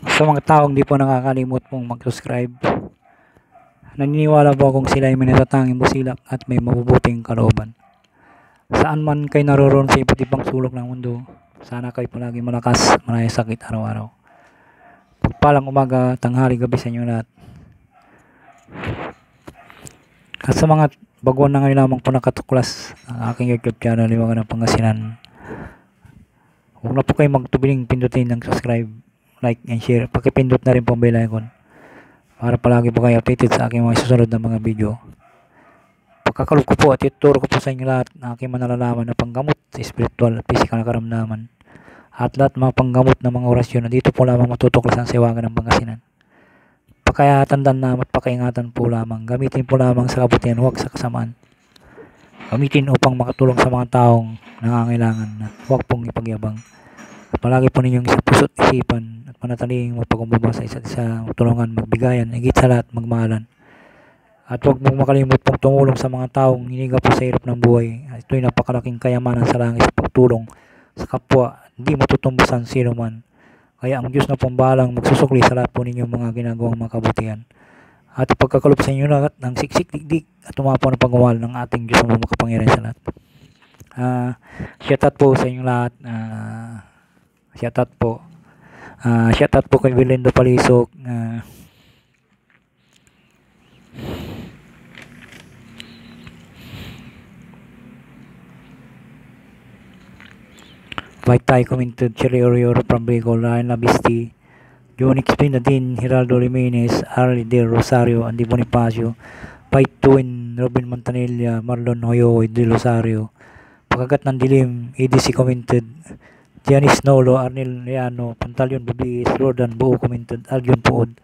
Sa mga taong di po nakakalimot pong mag-subscribe, naniniwala po akong sila ay may natatanging busilak at may mabubuting kalooban. Saan man kayo naroon sa iba't ibang sulok ng mundo, sana kayo palagi malakas, malaya sakit araw-araw. Pagpalang umaga, tanghali, gabi sa inyo lahat. At sa mga baguhan na ngayon lamang po nakatuklas ang aking YouTube channel, Liwangan ng Pangasinan, huwag na po kayo magtubiling pindutin ng subscribe, like and share. Pakipindot na rin po ang bell icon para palagi po kayo updated sa aking mga susunod na mga video. Pagkakalog ko po at ituturo ko po sa inyo lahat na aking manalalaman na panggamot sa spiritual at physical na karamdaman at lahat mga panggamot na mga orasyon na dito po lamang matutuklasan sa Liwangan ng Pangasinan. Kaya tandaan na at pakaingatan po lamang. Gamitin po lamang sa kabutihan, huwag sa kasamaan. Gamitin upang makatulong sa mga taong nangangailangan at huwag pong ipagyabang. At palagi po ninyong isa puso't isipan at manatiling magpakumbaba sa isa't isa, magtulungan, magbigayan, higit sa lahat magmahalan. At huwag mong makalimut pong tumulong sa mga taong hiniga po sa hirap ng buhay. At ito'y napakalaking kayamanan sa langit sa pagtulong sa kapwa. Hindi matutumbusan sino man. Kaya ang Diyos na pong bahalang magsusukli sa lahat po ninyong mga ginagawang mga kabutihan. At ipagkakaloob sa inyo lahat ng siksik, digdig at tumapaw na pagmamahal ng ating Diyos na makapangyarihan sa lahat. Shoutout po sa inyo lahat. Shoutout po. Shoutout po kay Belindo Palisok. White Tie commented, Cherry Orioro from Bicol, Ryan Labisti, Jonix Pinadin, Geraldo Jimenez, Arlie De Rosario, Andy Bonifacio, Fight Twin, Robin Montanilla, Marlon Hoyo, De Rosario, Pagkagat ng Dilim, EDC commented, Janice Nolo, Arnel Leano, Pantalion Bubis, Jordan Buo commented, Aljon Puod,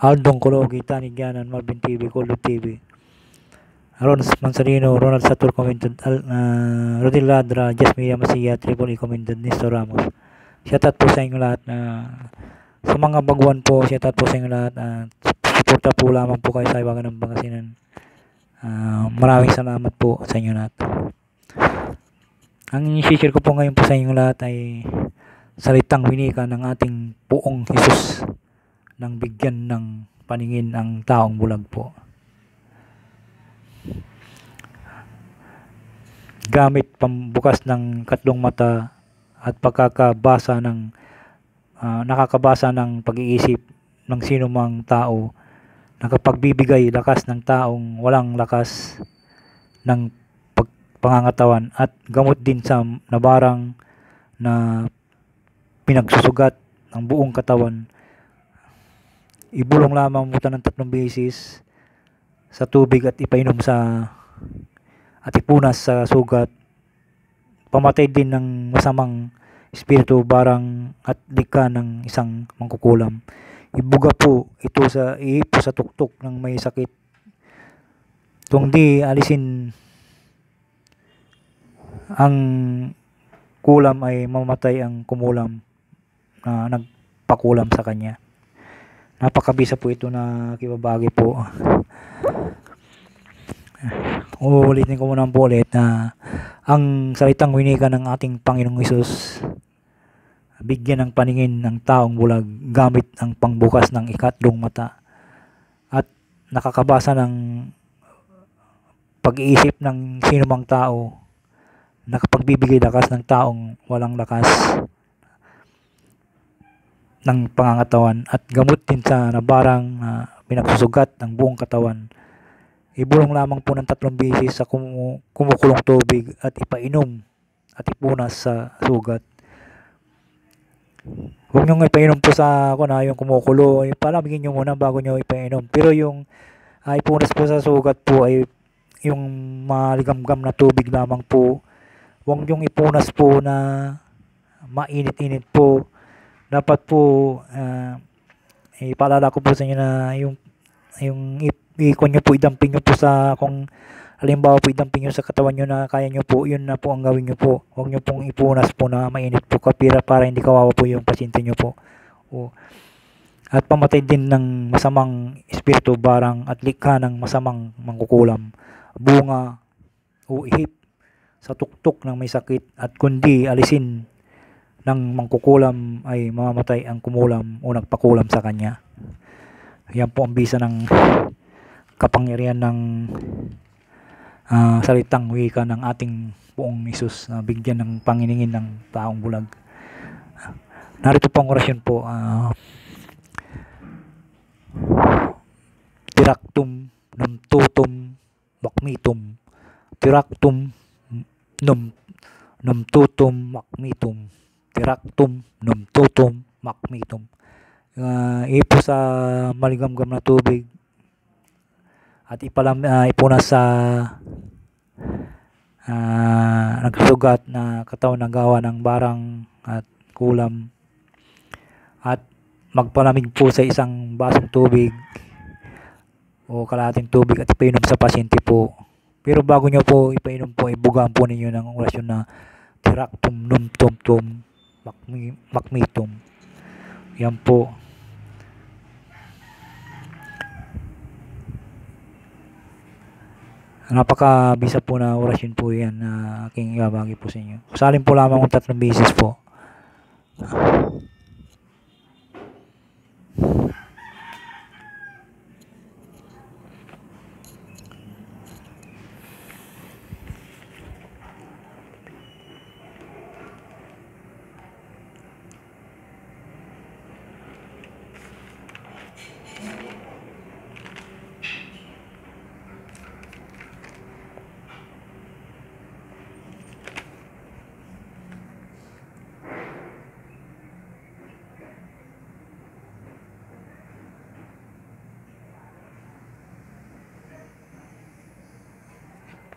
Aldong Kologi, Tani Gyanan, Marvin TV, Coldo TV, Ron Manzarino, Ronald Satur commented, Rodil Ladra, Jasmine Masia, Triple E commented, Nestor Ramos. Shoutout po sa inyo lahat. Sa mga baguhan po, shoutout po sa inyo lahat. Suporta po lamang po kayo sa Liwangan ng Pangasinan. Maraming salamat po sa inyo lahat. Ang i-share ko po ngayon po sa inyo lahat ay salitang winika ng ating Poong Jesus nang bigyan ng paningin ang taong bulag po. Gamit pambukas ng katlong mata at pagkakabasa ng nakakabasa ng pag-iisip ng sino mang tao, nakapagbibigay lakas ng taong walang lakas ng pangangatawan at gamot din sa nabarang na pinagsusugat ng buong katawan. Ibulong lamang muta ng 3 beses sa tubig at ipainom at ipunas sa sugat. Pamatay din ng masamang espiritu, barang at lika ng isang mangkukulam. Ibuga po ito sa ihipo sa tuktok ng may sakit. Kung di alisin ang kulam ay mamatay ang kumulam na nagpakulam sa kanya. Napakabisa po ito na kibabagi po. Uulitin ko muna po ulit na ang salitang winika ng ating Panginoong Hesus, bigyan ng paningin ng taong bulag gamit ang pangbukas ng ikatlong mata at nakakabasa ng pag-iisip ng sino mang tao, nakapagbibigay lakas ng taong walang lakas ng pangangatawan at gamot din sa nabarang pinagsusugat ng buong katawan. Ibulong lamang po ng 3 beses sa kumukulong tubig at ipainom at ipunas sa sugat. Huwag nyo ipainom po sa yung kumukulo. Palamigin nyo muna bago nyo ipainom. Pero yung ipunas po sa sugat po ay yung maligamgam na tubig lamang po. Huwag nyo ipunas po na mainit-init po. Dapat po ipaalala ko po sa inyo na yung ikon nyo po, idamping nyo po sa, kung halimbawa po idamping nyo sa katawan nyo na kaya nyo po, yun na po ang gawin nyo po. Huwag nyo pong ipunas po na mainit po kapira para hindi kawawa po yung pasyente nyo po. At pamatay din ng masamang espiritu, barang at likha ng masamang mangkukulam, bunga o ihip sa tuktok ng may sakit, at kundi alisin ng mangkukulam ay mamamatay ang kumulam o nagpakulam sa kanya. Yan po ang bisa ng kapangyarihan ng salitang wika ng ating Poong Hesus na bigyan ng panginingin ng taong bulag. Narito po ang orasyon po. Tiraktum num tutum makmitum. Tiraktum num tutum makmitum. Tiraktum num tutum makmitum. Ipo sa maligamgam na tubig at ipunas sa nagsugat na katawan ng gawa ng barang at kulam, at magpalamig po sa isang basong tubig o kalahating tubig at ipainom sa pasyente po. Pero bago nyo po ipainom po, ibugaan po ninyo ng orasyon na tiraktum num tum makmitum. Yan po. Napakabisa po na orasyon po yan na aking ibabagi po sa inyo. Salin po lamang kung 3 beses po.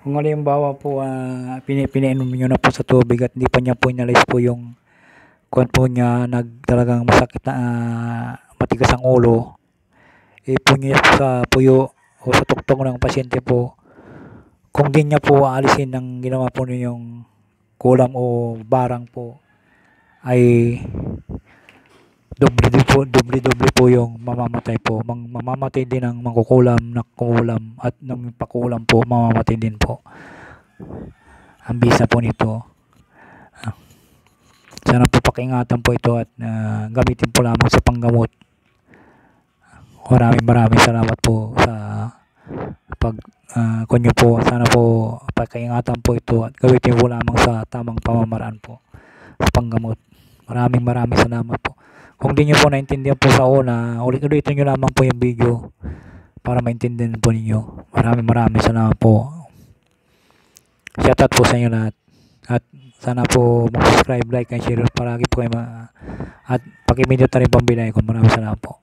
Kung halimbawa po pinainom niyo na po sa tubig at hindi pa niya po inalis po yung kuwan po niya, talagang masakit na matigas ang ulo, po niya sa puyo o sa tuktok ng pasyente po. Kung di niya po aalisin ng ginawa po ninyong kulam o barang po, ay doble po yung mamamatay po. Mamamatay din ang mangkukulam, nakukulam, at ng pakulam po, mamamatay din po. Ang bisa po nito. Sana po pakiingatan po ito at gamitin po lamang sa panggamot. Maraming salamat po sa kunyo po. Sana po pakiingatan po ito at gamitin po lamang sa tamang pamamaraan po sa panggamot. Maraming salamat po. Kung di nyo po naintindihan po sa una, ulitin nyo lamang po yung video para maintindihan po ninyo. Maraming salamat po. Shoutout po sa inyo lahat. At sana po mag-subscribe, like, and share. Palagi po kayo at pakipindot na rin pambili ko. Maraming salamat po.